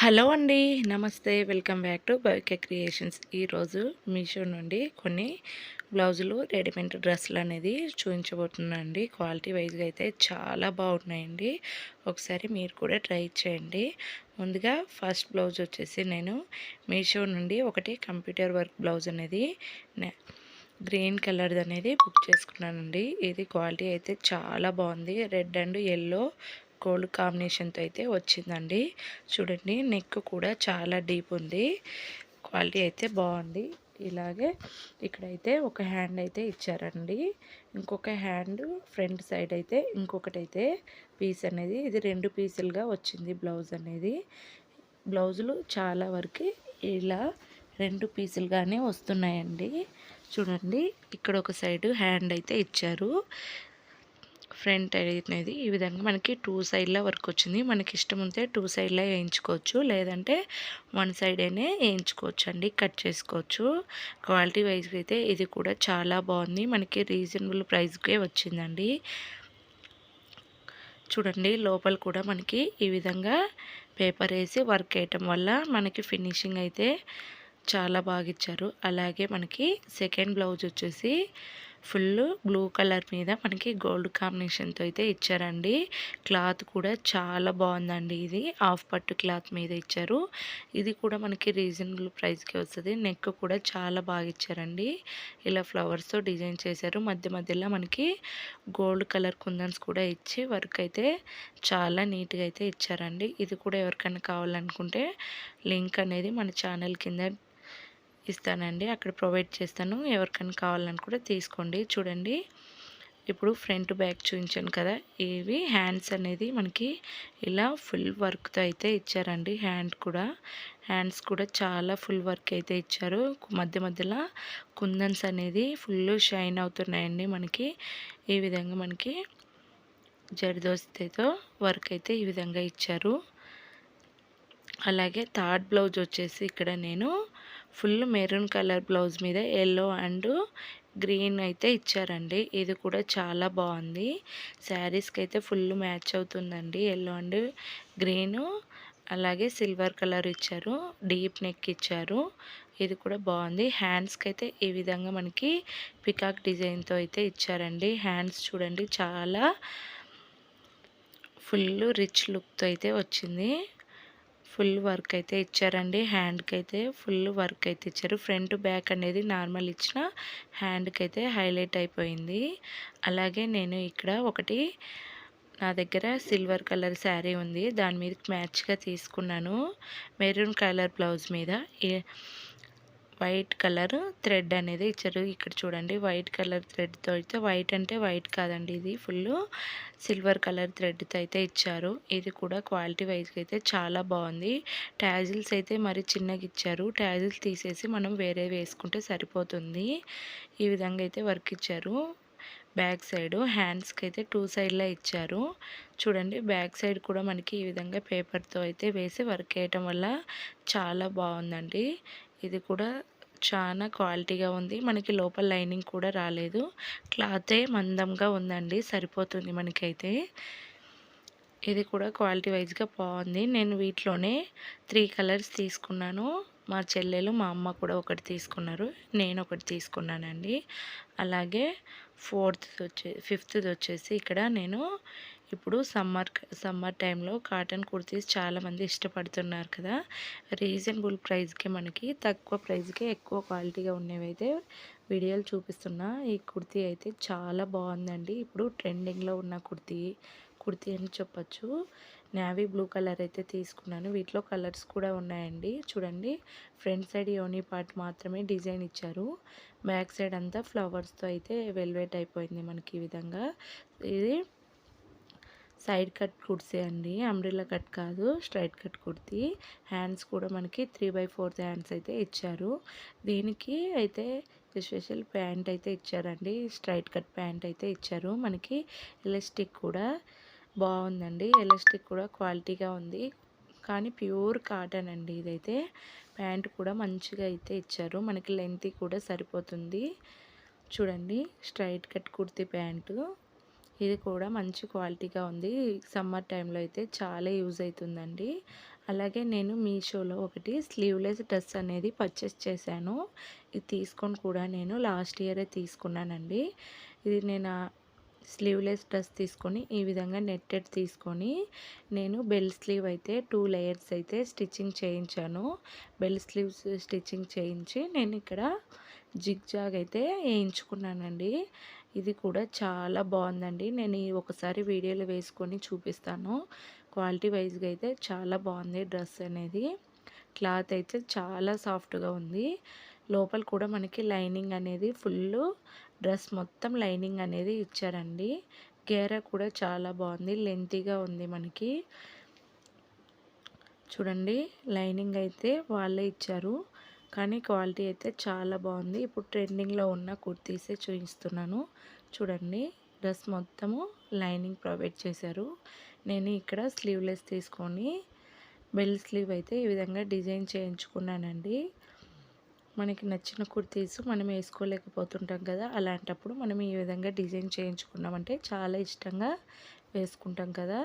Hello అండి. నమస్తే. Welcome back to Bhavika creations. ఈరోజు మీషో నుండి కొన్ని బ్లౌజులు రెడీమేడ్ డ్రెస్సులు అనేది చూపించబోతున్నానండి. క్వాలిటీ వైజ్గా అయితే చాలా బాగున్నాయండి. ఒకసారి మీరు కూడా ట్రై చేయండి. ముందుగా ఫస్ట్ బ్లౌజ్ వచ్చేసి నేను మీషో నుండి ఒకటి కంప్యూటర్ వర్క్ బ్లౌజ్ అనేది గ్రీన్ కలర్ది అనేది బుక్ చేసుకున్నానండి. ఇది క్వాలిటీ అయితే చాలా బాగుంది. రెడ్ అండ్ ఎల్లో గోల్డ్ కాంబినేషన్తో అయితే వచ్చిందండి. చూడండి, నెక్ కూడా చాలా డీప్ ఉంది. క్వాలిటీ అయితే బాగుంది. ఇలాగే ఇక్కడైతే ఒక హ్యాండ్ అయితే ఇచ్చారండి. ఇంకొక హ్యాండ్ ఫ్రంట్ సైడ్ అయితే ఇంకొకటైతే పీస్ అనేది ఇది 2 పీసులుగా వచ్చింది బ్లౌజ్ అనేది. బ్లౌజులు చాలా వరకు ఇలా 2 పీసులుగానే వస్తున్నాయండి. చూడండి, ఇక్కడ ఒక సైడ్ హ్యాండ్ అయితే ఇచ్చారు. ఫ్రంట్ అనేది ఈ విధంగా మనకి 2 సైడ్ల వర్క్ వచ్చింది. మనకి ఇష్టం ఉంటే 2 సైడ్లో వేయించుకోవచ్చు, లేదంటే 1 సైడేనే వేయించుకోవచ్చు అండి, కట్ చేసుకోవచ్చు. క్వాలిటీ వైజ్గా అయితే ఇది కూడా చాలా బాగుంది. మనకి రీజనబుల్ ప్రైస్కే వచ్చిందండి. చూడండి, లోపల కూడా మనకి ఈ విధంగా పేపర్ వేసి వర్క్ వేయటం వల్ల మనకి ఫినిషింగ్ అయితే చాలా బాగా ఇచ్చారు. అలాగే మనకి సెకండ్ బ్లౌజ్ వచ్చేసి ఫుల్ బ్లూ కలర్ మీద మనకి గోల్డ్ కాంబినేషన్తో అయితే ఇచ్చారండి. క్లాత్ కూడా చాలా బాగుందండి. ఇది హాఫ్ పట్టు క్లాత్ మీద ఇచ్చారు. ఇది కూడా మనకి రీజనబుల్ ప్రైస్కి వస్తుంది. నెక్ కూడా చాలా బాగా ఇచ్చారండి. ఇలా ఫ్లవర్స్తో డిజైన్ చేశారు. మధ్య మధ్యలో మనకి గోల్డ్ కలర్ కుందన్స్ కూడా ఇచ్చి వర్క్ అయితే చాలా నీట్గా అయితే ఇచ్చారండి. ఇది కూడా ఎవరికైనా కావాలనుకుంటే లింక్ అనేది మన ఛానల్ కింద ఇస్తానండి, అక్కడ ప్రొవైడ్ చేస్తాను. ఎవరికైనా కావాలని కూడా తీసుకోండి. చూడండి, ఇప్పుడు ఫ్రంట్ బ్యాక్ చూపించాను కదా, ఇవి హ్యాండ్స్ అనేది మనకి ఇలా ఫుల్ వర్క్తో అయితే ఇచ్చారండి. హ్యాండ్స్ కూడా చాలా ఫుల్ వర్క్ అయితే ఇచ్చారు. మధ్య మధ్యలో కుందన్స్ అనేది ఫుల్ షైన్ అవుతున్నాయండి. మనకి ఈ విధంగా మనకి జర్దోస్తేతో వర్క్ అయితే ఈ విధంగా ఇచ్చారు. అలాగే థర్డ్ బ్లౌజ్ వచ్చేసి ఇక్కడ నేను ఫుల్ మెరూన్ కలర్ బ్లౌజ్ మీద ఎల్లో అండ్ గ్రీన్ అయితే ఇచ్చారండి. ఇది కూడా చాలా బాగుంది. శారీస్కి అయితే ఫుల్ మ్యాచ్ అవుతుందండి. ఎల్లో అండ్ గ్రీను అలాగే సిల్వర్ కలర్ ఇచ్చారు. డీప్ నెక్ ఇచ్చారు. ఇది కూడా బాగుంది. హ్యాండ్స్కి అయితే ఈ విధంగా మనకి పికాక్ డిజైన్తో అయితే ఇచ్చారండి. హ్యాండ్స్ చూడండి, చాలా ఫుల్ రిచ్ లుక్తో అయితే వచ్చింది. ఫుల్ వర్క్ అయితే ఇచ్చారండి. హ్యాండ్కి అయితే ఫుల్ వర్క్ అయితే ఇచ్చారు. ఫ్రంట్ బ్యాక్ అనేది నార్మల్ ఇచ్చిన హ్యాండ్కి అయితే హైలైట్ అయిపోయింది. అలాగే నేను ఇక్కడ ఒకటి నా దగ్గర సిల్వర్ కలర్ శారీ ఉంది, దాని మీద మ్యాచ్గా తీసుకున్నాను. మెరూన్ కలర్ బ్లౌజ్ మీద వైట్ కలర్ థ్రెడ్ అనేది ఇచ్చారు. ఇక్కడ చూడండి, వైట్ కలర్ థ్రెడ్తో అయితే, వైట్ అంటే వైట్ కాదండి, ఇది ఫుల్ సిల్వర్ కలర్ థ్రెడ్తో అయితే ఇచ్చారు. ఇది కూడా క్వాలిటీ వైజ్గా అయితే చాలా బాగుంది. ట్యాజిల్స్ అయితే మరి చిన్నగా ఇచ్చారు. ట్యాజిల్స్ తీసేసి మనం వేరే వేసుకుంటే సరిపోతుంది. ఈ విధంగా అయితే వర్క్ ఇచ్చారు. బ్యాక్ సైడ్ హ్యాండ్స్కి అయితే 2 సైడ్లా ఇచ్చారు. చూడండి, బ్యాక్ సైడ్ కూడా మనకి ఈ విధంగా పేపర్తో అయితే వేసి వర్క్ వేయటం వల్ల చాలా బాగుందండి. ఇది కూడా చాలా క్వాలిటీగా ఉంది. మనకి లోపల లైనింగ్ కూడా రాలేదు. క్లాతే మందంగా ఉందండి, సరిపోతుంది మనకైతే. ఇది కూడా క్వాలిటీ వైజ్గా బాగుంది. నేను వీటిలోనే 3 కలర్స్ తీసుకున్నాను. మా చెల్లెలు మా అమ్మ కూడా ఒకటి తీసుకున్నారు, నేను ఒకటి తీసుకున్నానండి. అలాగే ఫిఫ్త్ది వచ్చేసి ఇక్కడ నేను ఇప్పుడు సమ్మర్ టైంలో కాటన్ కుర్తీస్ చాలామంది ఇష్టపడుతున్నారు కదా. రీజనబుల్ ప్రైస్కి మనకి తక్కువ ప్రైస్కి ఎక్కువ క్వాలిటీగా ఉన్నవి అయితే వీడియోలు చూపిస్తున్నా. ఈ కుర్తీ అయితే చాలా బాగుందండి. ఇప్పుడు ట్రెండింగ్లో ఉన్న కుర్తీ అని చెప్పచ్చు. నేవీ బ్లూ కలర్ అయితే తీసుకున్నాను. వీటిలో కలర్స్ కూడా ఉన్నాయండి. చూడండి, ఫ్రంట్ సైడ్ యోని పార్ట్ మాత్రమే డిజైన్ ఇచ్చారు. బ్యాక్ సైడ్ అంతా ఫ్లవర్స్తో అయితే వెల్వెట్ అయిపోయింది మనకి ఈ విధంగా. ఇది సైడ్ కట్ కుర్తీ అండి, అంబ్రెల్లా కట్ కాదు, స్ట్రైట్ కట్ కుర్తీ. హ్యాండ్స్ కూడా మనకి 3/4 హ్యాండ్స్ అయితే ఇచ్చారు. దీనికి అయితే స్పెషల్ ప్యాంట్ అయితే ఇచ్చారండి. స్ట్రైట్ కట్ ప్యాంట్ అయితే ఇచ్చారు. మనకి ఎలాస్టిక్ కూడా బాగుందండి. ఎలాస్టిక్ కూడా క్వాలిటీగా ఉంది, కానీ ప్యూర్ కాటన్ అండి ఇదైతే. ప్యాంట్ కూడా మంచిగా అయితే ఇచ్చారు. మనకి లెంత్ కూడా సరిపోతుంది. చూడండి, స్ట్రైట్ కట్ కుర్తీ ప్యాంటు. ఇది కూడా మంచి క్వాలిటీగా ఉంది. సమ్మర్ టైంలో అయితే చాలా యూజ్ అవుతుందండి. అలాగే నేను మీషోలో ఒకటి స్లీవ్లెస్ డ్రెస్ అనేది పర్చేస్ చేశాను. ఇది తీసుకొని కూడా నేను లాస్ట్ ఇయరే తీసుకున్నానండి. ఇది నేను స్లీవ్లెస్ డ్రెస్ తీసుకొని ఈ విధంగా నెట్టెడ్ తీసుకొని నేను బెల్ స్లీవ్ అయితే 2 లేయర్స్ అయితే స్టిచ్చింగ్ చేయించాను. బెల్ స్లీవ్స్ స్టిచ్చింగ్ చేయించి నేను ఇక్కడ జిగ్జాగ్ అయితే వేయించుకున్నానండి. ఇది కూడా చాలా బాగుందండి. నేను ఈ ఒకసారి వీడియోలో వేసుకొని చూపిస్తాను. క్వాలిటీ వైజ్గా అయితే చాలా బాగుంది డ్రెస్ అనేది. క్లాత్ అయితే చాలా సాఫ్ట్గా ఉంది. లోపల కూడా మనకి లైనింగ్ అనేది ఫుల్ డ్రెస్ మొత్తం లైనింగ్ అనేది ఇచ్చారండి. గేర కూడా చాలా బాగుంది, లెంతీగా ఉంది మనకి. చూడండి లైనింగ్ అయితే వాళ్ళే ఇచ్చారు, కానీ క్వాలిటీ అయితే చాలా బాగుంది. ఇప్పుడు ట్రెండింగ్లో ఉన్న కుర్తీసే చూపిస్తున్నాను. చూడండి డ్రెస్ మొత్తము లైనింగ్ ప్రొవైడ్ చేశారు. నేను ఇక్కడ స్లీవ్లెస్ తీసుకొని బెల్ స్లీవ్ అయితే ఈ విధంగా డిజైన్ చేయించుకున్నానండి. మనకి నచ్చిన కుర్తీస్ మనం వేసుకోలేకపోతుంటాం కదా, అలాంటప్పుడు మనం ఈ విధంగా డిజైన్ చేయించుకున్నామంటే చాలా ఇష్టంగా వేసుకుంటాం కదా.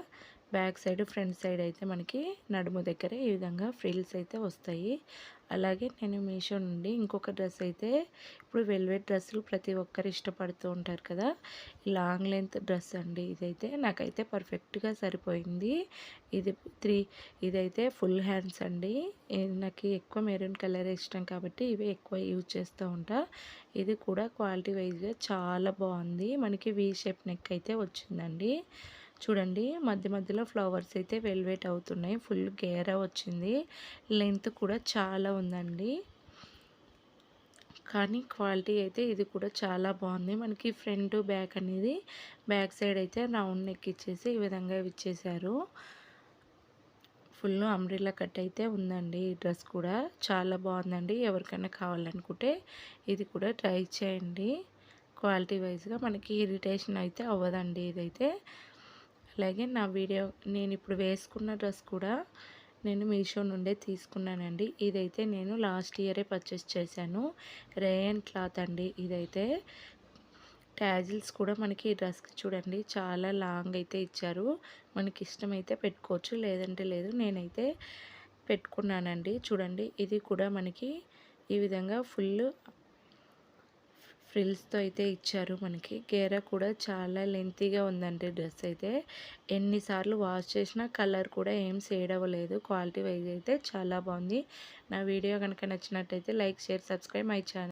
బ్యాక్ సైడ్ ఫ్రంట్ సైడ్ అయితే మనకి నడుము దగ్గర ఈ విధంగా ఫ్రిల్స్ అయితే వస్తాయి. అలాగే నేను మీషో నుండి ఇంకొక డ్రెస్ అయితే, ఇప్పుడు వెల్వెట్ డ్రెస్సులు ప్రతి ఒక్కరు ఇష్టపడుతూ ఉంటారు కదా, లాంగ్ లెంత్ డ్రెస్ అండి. ఇదైతే నాకైతే పర్ఫెక్ట్గా సరిపోయింది. ఇదైతే ఫుల్ హ్యాండ్స్ అండి. నాకు ఎక్కువ మెరూన్ కలర్ ఇష్టం కాబట్టి ఇవి ఎక్కువ యూజ్ చేస్తూ ఉంటా. ఇది కూడా క్వాలిటీ వైజ్గా చాలా బాగుంది. మనకి వీ షేప్ నెక్ అయితే వచ్చిందండి. చూడండి మధ్య మధ్యలో ఫ్లవర్స్ అయితే వెల్వెట్ అవుతున్నాయి. ఫుల్ గేరా వచ్చింది. లెంత్ కూడా చాలా ఉందండి, కానీ క్వాలిటీ అయితే ఇది కూడా చాలా బాగుంది. మనకి ఫ్రంట్ బ్యాక్ అనేది బ్యాక్ సైడ్ అయితే రౌండ్ నెక్ ఇచ్చేసి ఈ విధంగా ఇచ్చేసారు. ఫుల్ అంబ్రెల్లా కట్ అయితే ఉందండి. ఈ డ్రెస్ కూడా చాలా బాగుందండి. ఎవరికైనా కావాలనుకుంటే ఇది కూడా ట్రై చేయండి. క్వాలిటీ వైజ్గా మనకి ఇరిటేషన్ అయితే అవ్వదండి ఇదైతే. అలాగే నేను ఇప్పుడు వేసుకున్న డ్రెస్ కూడా నేను మీషో నుండే తీసుకున్నానండి. ఇదైతే నేను లాస్ట్ ఇయరే పర్చేస్ చేశాను. రేయన్ క్లాత్ అండి ఇదైతే. ట్యాజిల్స్ కూడా మనకి ఈ డ్రెస్కి చూడండి చాలా లాంగ్ అయితే ఇచ్చారు. మనకి ఇష్టమైతే పెట్టుకోవచ్చు, లేదంటే లేదు. నేనైతే పెట్టుకున్నానండి. చూడండి ఇది కూడా మనకి ఈ విధంగా ఫుల్ ఫ్రిల్స్తో అయితే ఇచ్చారు. మనకి గేరా కూడా చాలా లెంతీగా ఉందండి డ్రెస్ అయితే. ఎన్నిసార్లు వాష్ చేసినా కలర్ కూడా ఏం షేడ్ అవ్వలేదు. క్వాలిటీ వైజ్ అయితే చాలా బాగుంది. నా వీడియో కనుక నచ్చినట్టయితే like, share, subscribe my channel.